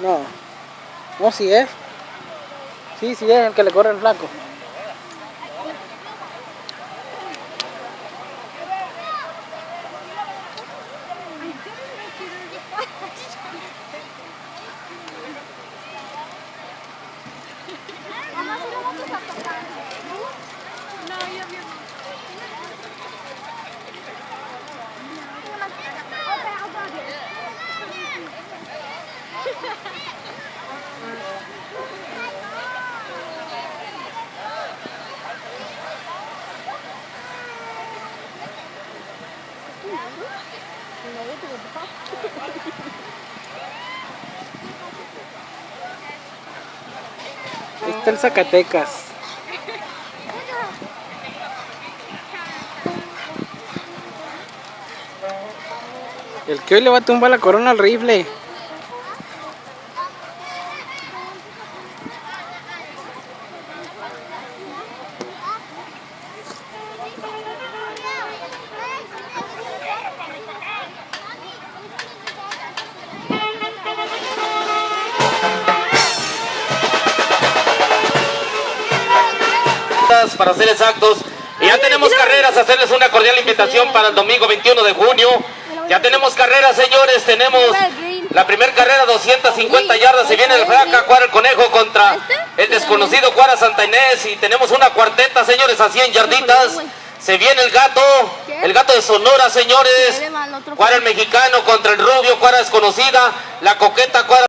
No, no, sí es. Sí, sí es el que le corre el flaco. Está el Zacatecas. El que hoy le va a tumbar la corona al rifle. Para ser exactos, y ya tenemos carreras, hacerles una cordial invitación para el domingo 21 de junio. Ya tenemos carreras, señores, tenemos la primera carrera, 250 yardas, se viene el Flaca Cuara el Conejo contra el desconocido Cuara Santa Inés, y tenemos una cuarteta, señores, a 100 yarditas. Se viene el gato de Sonora, señores, Cuara el mexicano contra el rubio, Cuara desconocida, la coqueta Cuara